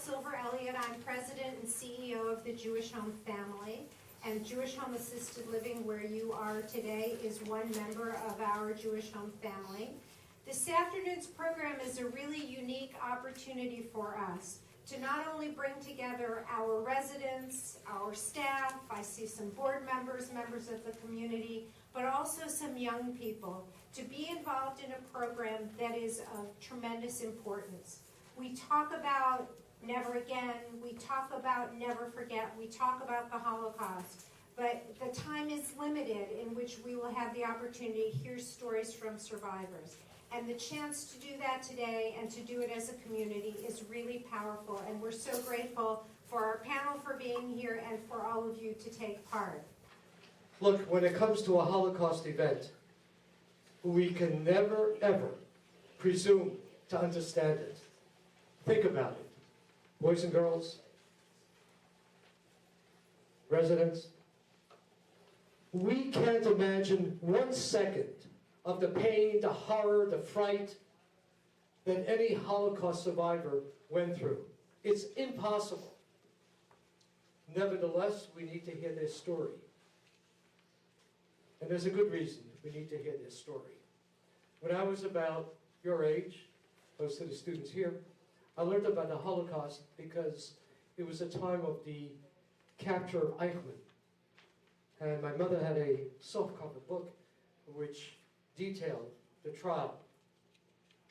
Silver Elliott. I'm President and CEO of the Jewish Home Family. And Jewish Home Assisted Living, where you are today, is one member of our Jewish Home Family. This afternoon's program is a really unique opportunity for us to not only bring together our residents, our staff, I see some board members, members of the community, but also some young people to be involved in a program that is of tremendous importance. We talk about Never Again, we talk about Never Forget, we talk about the Holocaust, but the time is limited in which we will have the opportunity to hear stories from survivors. And the chance to do that today and to do it as a community is really powerful. And we're so grateful for our panel for being here and for all of you to take part. Look, when it comes to a Holocaust event, we can never, ever presume to understand it. Think about it. Boys and girls, residents, we can't imagine 1 second of the pain, the horror, the fright that any Holocaust survivor went through. It's impossible. Nevertheless, we need to hear their story. And there's a good reason we need to hear their story. When I was about your age, most of the students here, I learned about the Holocaust because it was a time of the capture of Eichmann. And my mother had a softcover book which detailed the trial.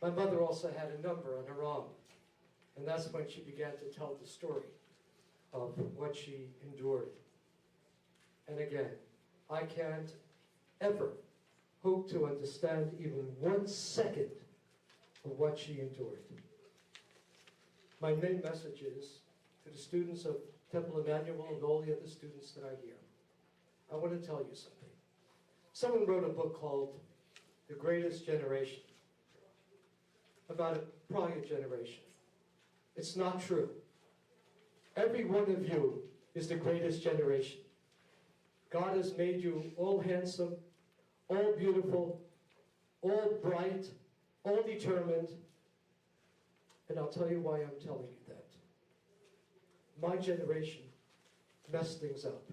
My mother also had a number on her arm, and that's when she began to tell the story of what she endured. And again, I can't ever hope to understand even 1 second of what she endured. My main message is to the students of Temple Emanuel and all the other students that are here. I want to tell you something. Someone wrote a book called The Greatest Generation, about a prior generation. It's not true. Every one of you is the greatest generation. God has made you all handsome, all beautiful, all bright, all determined. And I'll tell you why I'm telling you that. My generation messed things up.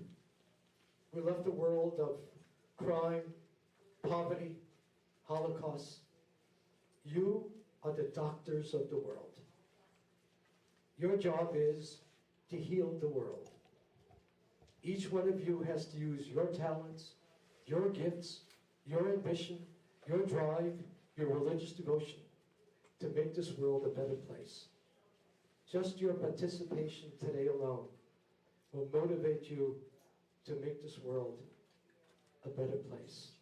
We left a world of crime, poverty, Holocaust. You are the doctors of the world. Your job is to heal the world. Each one of you has to use your talents, your gifts, your ambition, your drive, your religious devotion to make this world a better place. Just your participation today alone will motivate you to make this world a better place.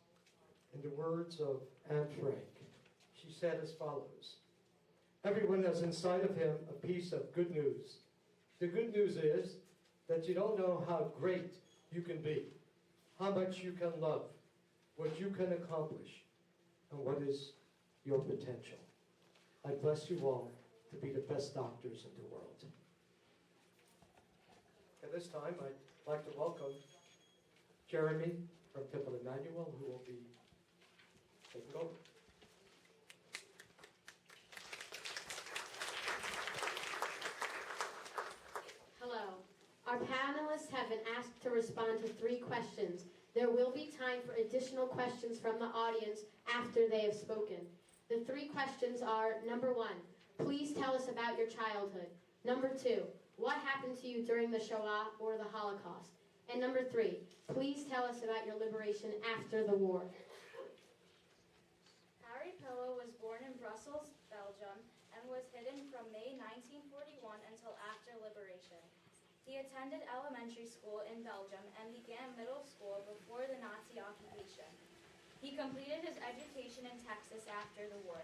In the words of Anne Frank, she said as follows: everyone has inside of him a piece of good news. The good news is that you don't know how great you can be, how much you can love, what you can accomplish, and what is your potential. I bless you all to be the best doctors in the world. At this time, I'd like to welcome Jeremy from Temple Emanuel, who will be taking over. Hello. Our panelists have been asked to respond to 3 questions. There will be time for additional questions from the audience after they have spoken. The 3 questions are, number 1, please tell us about your childhood. Number 2, what happened to you during the Shoah or the Holocaust? And number 3, please tell us about your liberation after the war. Harry Pillow was born in Brussels, Belgium, and was hidden from May 1941 until after liberation. He attended elementary school in Belgium and began middle school before the Nazi occupation. He completed his education in Texas after the war.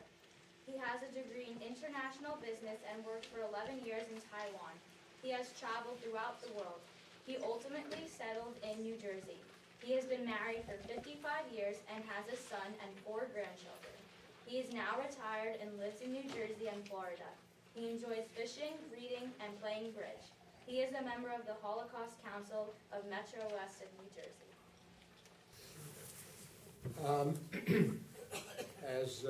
He has a degree in international business and worked for 11 years in Taiwan. He has traveled throughout the world. He ultimately settled in New Jersey. He has been married for 55 years and has a son and 4 grandchildren. He is now retired and lives in New Jersey and Florida. He enjoys fishing, reading, and playing bridge. He is a member of the Holocaust Council of Metro West of New Jersey. As,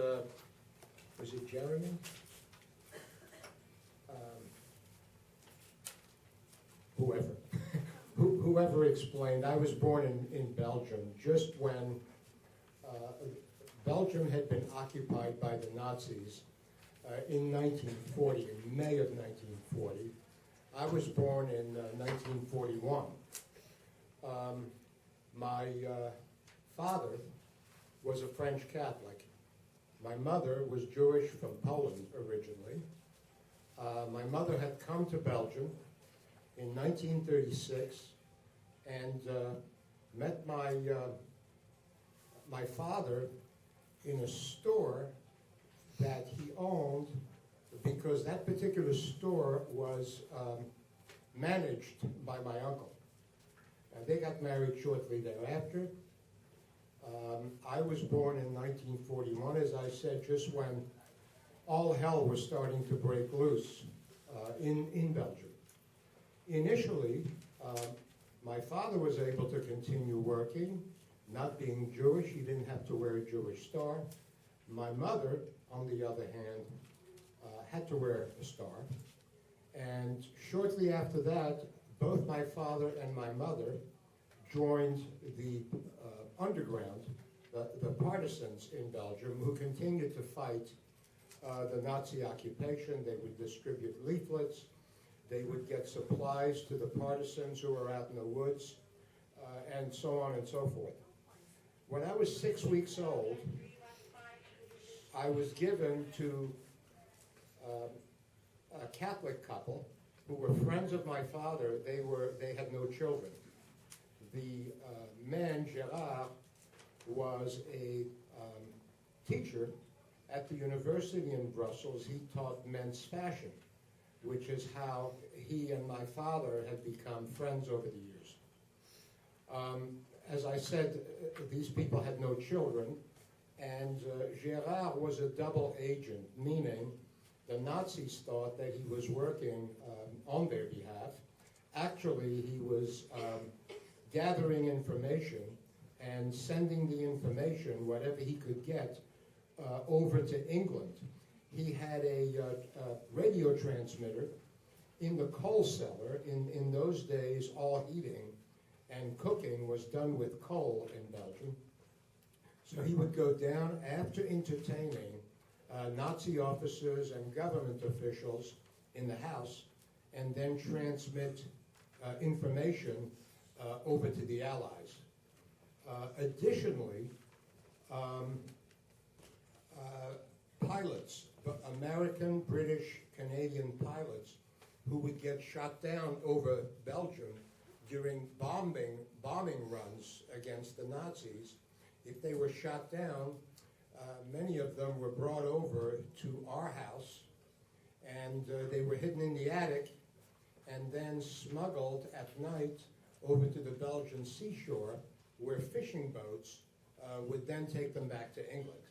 was it Jeremy? whoever, whoever explained. I was born in Belgium just when Belgium had been occupied by the Nazis in 1940, in May of 1940. I was born in 1941. My father was a French Catholic. My mother was Jewish from Poland originally. My mother had come to Belgium in 1936 and met my father in a store that he owned, because that particular store was managed by my uncle. They got married shortly thereafter. I was born in 1941, as I said, just when all hell was starting to break loose in Belgium. Initially, my father was able to continue working. Not being Jewish, he didn't have to wear a Jewish star. My mother, on the other hand, had to wear a star. And shortly after that, both my father and my mother joined the underground, the partisans in Belgium, who continued to fight the Nazi occupation. They would distribute leaflets. They would get supplies to the partisans who were out in the woods, and so on and so forth. When I was 6 weeks old, I was given to a Catholic couple who were friends of my father. They had no children. The man, Gerard, was a teacher at the university in Brussels. He taught men's fashion, which is how he and my father had become friends over the years. As I said, these people had no children, and Gerard was a double agent, meaning the Nazis thought that he was working on their behalf. Actually, he was gathering information and sending the information, whatever he could get, over to England. He had a radio transmitter in the coal cellar. In those days, all heating and cooking was done with coal in Belgium. So he would go down after entertaining Nazi officers and government officials in the house, and then transmit information over to the Allies. Additionally, pilots, American, British, Canadian pilots, who would get shot down over Belgium during bombing runs against the Nazis. If they were shot down, many of them were brought over to our house, and they were hidden in the attic and then smuggled at night over to the Belgian seashore, where fishing boats would then take them back to England.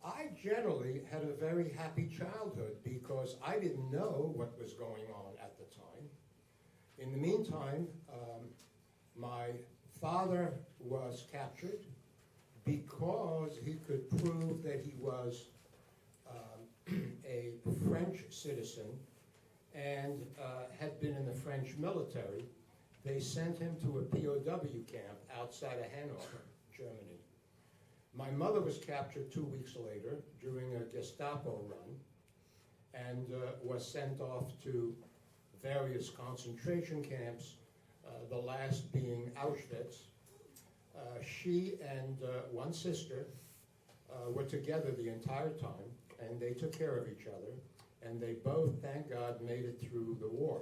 I generally had a very happy childhood because I didn't know what was going on at the time. In the meantime, my father was captured because he could prove that he was a French citizen and had been in the French military. They sent him to a POW camp outside of Hanover, Germany. My mother was captured 2 weeks later during a Gestapo run and was sent off to various concentration camps, the last being Auschwitz. She and one sister were together the entire time, and they took care of each other, and they both, thank God, made it through the war.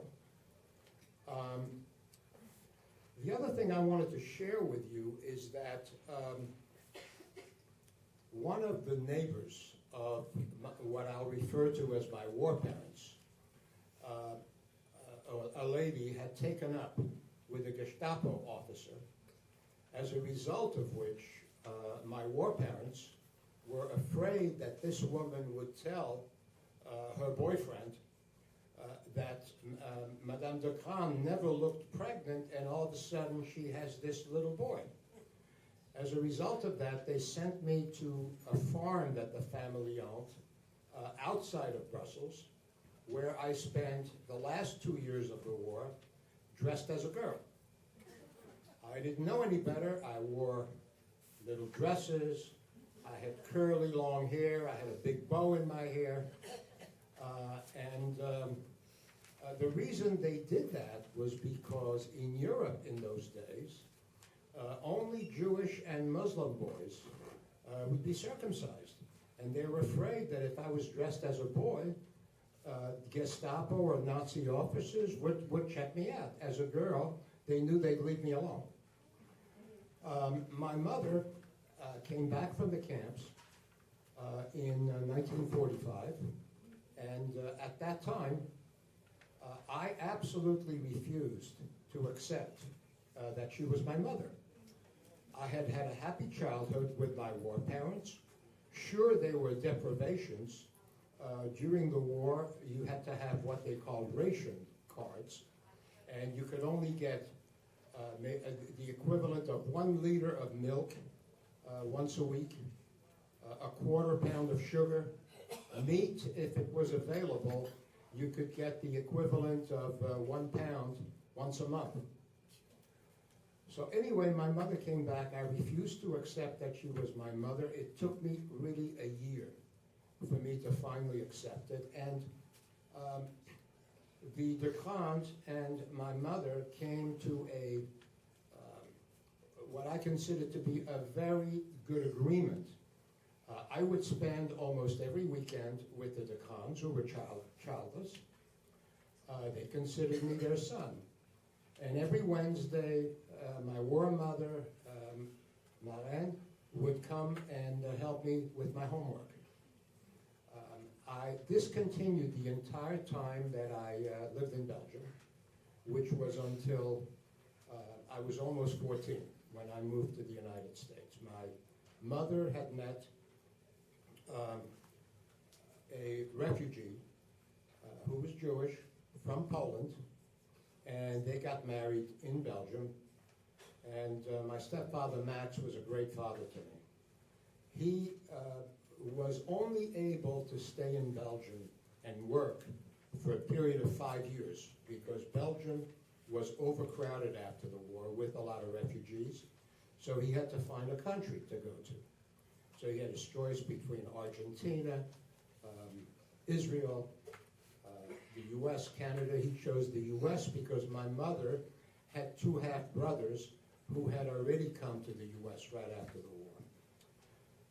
The other thing I wanted to share with you is that one of the neighbors of what I'll refer to as my war parents, a lady had taken up with a Gestapo officer, as a result of which my war parents were afraid that this woman would tell her boyfriend that Madame de Crans never looked pregnant, and all of a sudden she has this little boy. As a result of that, they sent me to a farm that the family owned outside of Brussels, where I spent the last 2 years of the war dressed as a girl. I didn't know any better. I wore little dresses. I had curly long hair. I had a big bow in my hair. The reason they did that was because in Europe in those days, only Jewish and Muslim boys would be circumcised. And they were afraid that if I was dressed as a boy, Gestapo or Nazi officers would check me out. As a girl, they knew they'd leave me alone. My mother came back from the camps in 1945, and at that time, I absolutely refused to accept that she was my mother. I had had a happy childhood with my war parents. Sure, there were deprivations. During the war, you had to have what they called ration cards, and you could only get the equivalent of 1 liter of milk once a week, a quarter pound of sugar, meat, if it was available, you could get the equivalent of 1 pound once a month. So anyway, my mother came back. I refused to accept that she was my mother. It took me really a year for me to finally accept it. And the Decrans and my mother came to what I consider to be a very good agreement. I would spend almost every weekend with the Decrans, who were childless. They considered me their son. And every Wednesday, my war mother, Marlene, would come and help me with my homework. I discontinued the entire time that I lived in Belgium, which was until I was almost 14 when I moved to the United States. My mother had met a refugee who was Jewish from Poland, and they got married in Belgium. And my stepfather, Max, was a great father to me. He was only able to stay in Belgium and work for a period of 5 years because Belgium was overcrowded after the war with a lot of refugees. So he had to find a country to go to. So he had his choice between Argentina, Israel, the U.S., Canada. He chose the U.S. because my mother had 2 half-brothers who had already come to the U.S. right after the war.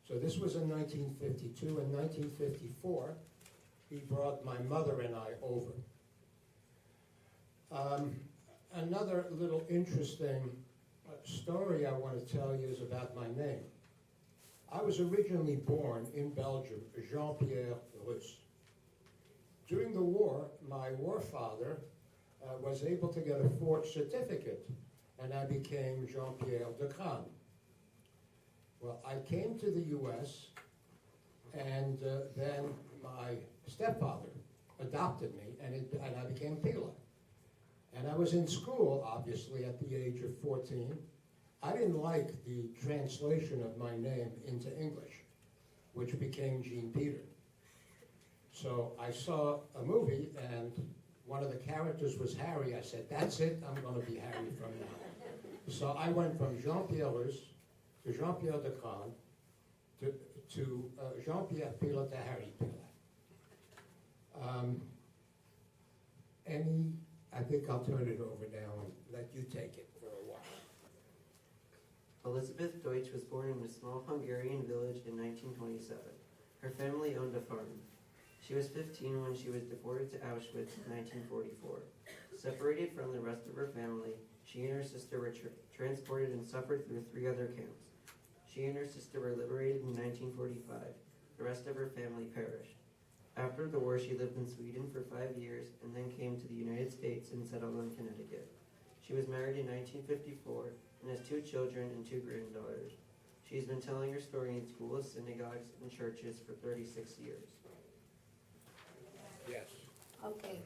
So this was in 1952. In 1954, he brought my mother and I over. Another little interesting story I want to tell you is about my name. I was originally born in Belgium, Jean-Pierre Russe. During the war, my war father was able to get a forged certificate, and I became Jean-Pierre Decran. Well, I came to the U.S., and then my stepfather adopted me, and I became Pila. And I was in school, obviously, at the age of 14. I didn't like the translation of my name into English, which became Jean Peter. So I saw a movie, and one of the characters was Harry. I said, that's it, I'm going to be Harry from now. So I went from Jean-Pierre Russe to Jean-Pierre Decran to Jean-Pierre Pila to Harry Pila. I think I'll turn it over now and let you take it for a while. Elizabeth Deutsch was born in a small Hungarian village in 1927. Her family owned a farm. She was 15 when she was deported to Auschwitz in 1944. Separated from the rest of her family, she and her sister were transported and suffered through 3 other camps. She and her sister were liberated in 1945. The rest of her family perished. After the war, she lived in Sweden for 5 years and then came to the United States and settled in Connecticut. She was married in 1954 and has 2 children and 2 granddaughters. She has been telling her story in schools, synagogues, and churches for 36 years. Yes. Okay.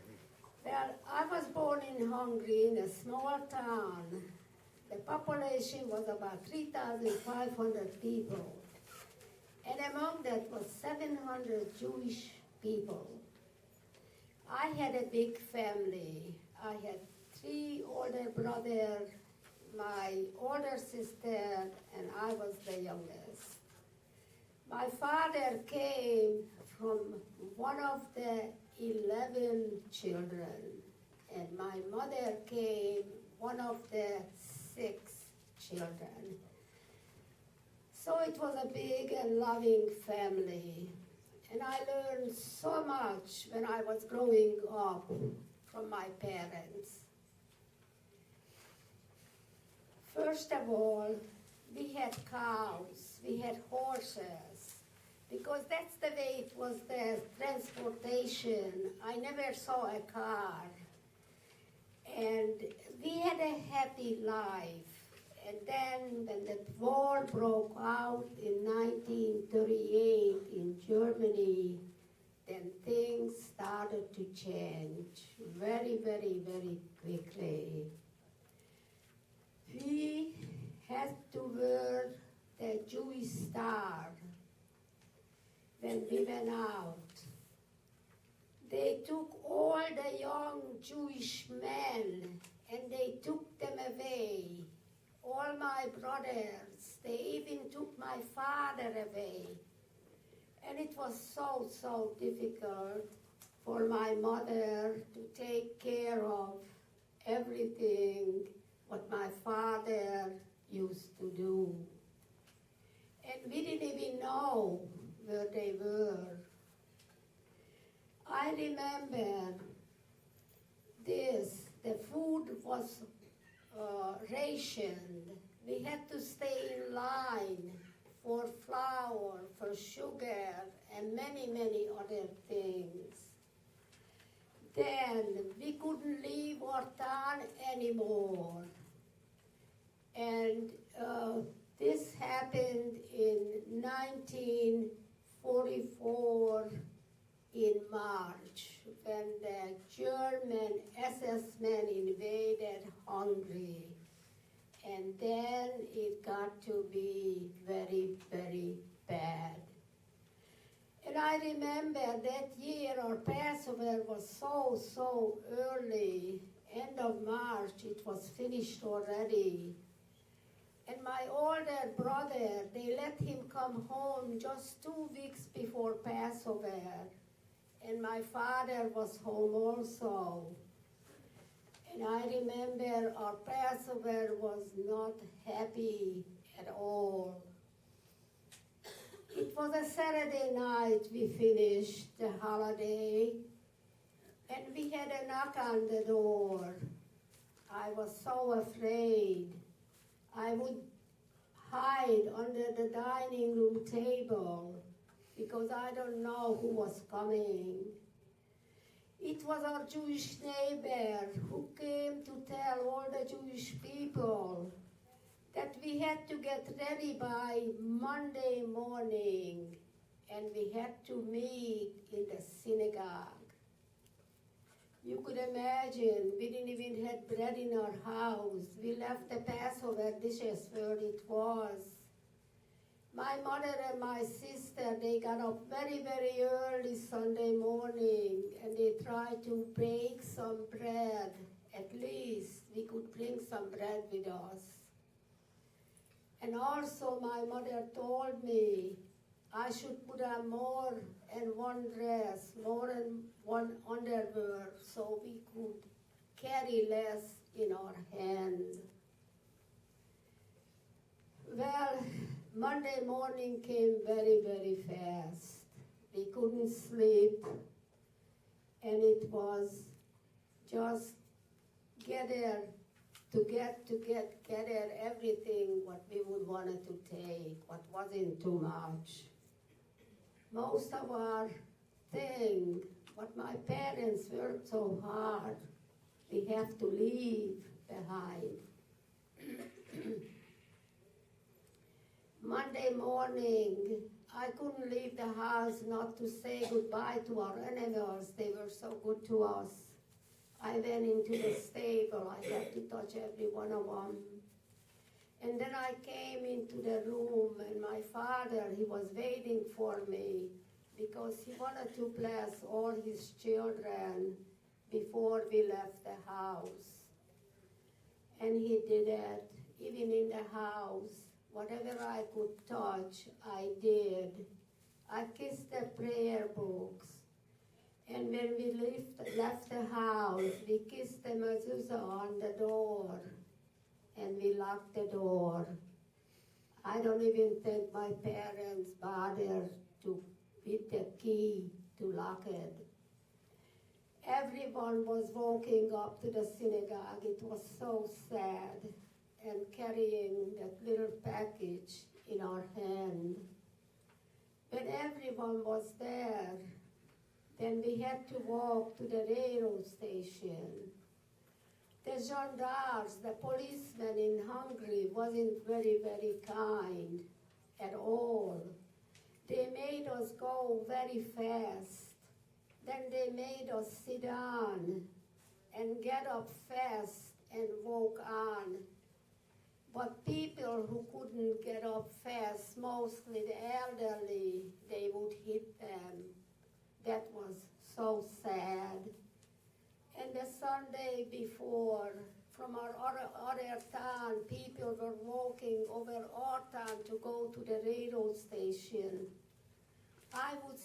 Well, I was born in Hungary in a small town. The population was about 3,500 people. And among that was 700 Jewish people. I I had a big family. I had 3 older brothers, my older sister, and I was the youngest. My father came from one of the 11 children, and my mother came one of the 6 children. So it was a big and loving family. And I learned so much when I was growing up from my parents. First of all, we had cows, we had horses, because that's the way it was, the transportation. I never saw a car. And we had a happy life. And then when the war broke out in 1938 in Germany, then things started to change very, very, very quickly. We had to wear the Jewish star when we went out. They took all the young Jewish men and they took them away. All my brothers, they even took my father away. And it was so, so difficult for my mother to take care of everything what my father used to do. And we didn't even know where they were. I remember this, the food was rationed. We had to stay in line for flour, for sugar, and many, many other things. Then we couldn't leave our town anymore. And this happened in 1944 in March, when the German SS men invaded Hungary. And then it got to be very, very bad. And I remember that year our Passover was so early, end of March, it was finished already. And my older brother, they let him come home just 2 weeks before Passover. And my father was home also. And I remember our Passover was not happy at all. It was a Saturday night we finished the holiday, and we had a knock on the door. I was so afraid. I would hide under the dining room table because I don't know who was coming. It was our Jewish neighbor who came to tell all the Jewish people that we had to get ready by Monday morning, and we had to meet in the synagogue. You could imagine, we didn't even have bread in our house. We left the Passover dishes where it was. My mother and my sister, they got up very, very early Sunday morning, and they tried to bake some bread. At least we could bring some bread with us. And also my mother told me I should put on more than one dress, more than one underwear, so we could carry less in our hands. Well, Monday morning came very, very fast. We couldn't sleep, and it was just gather everything what we would wanted to take, what wasn't too much. Most of our thing, what my parents worked so hard, we have to leave behind. Monday morning, I couldn't leave the house not to say goodbye to our animals. They were so good to us. I went into the stable. I had to touch every one of them. And then I came into the room, and my father, he was waiting for me because he wanted to bless all his children before we left the house. And he did it, even in the house. Whatever I could touch, I did. I kissed the prayer books. And when we left the house, we kissed the mezuzah on the door. And we locked the door. I don't even think my parents bothered to with the key to lock it. Everyone was walking up to the synagogue. It was so sad, and carrying that little package in our hand. When everyone was there, then we had to walk to the railroad station. The gendarmes, the policemen in Hungary, wasn't very, very kind at all. They made us go very fast. Then they made us sit down and get up fast and walk on. But people who couldn't get up fast, mostly the elderly, they would hit them. That was so sad. And the Sunday before, from our other town, people were walking over our town to go to the railroad station. I would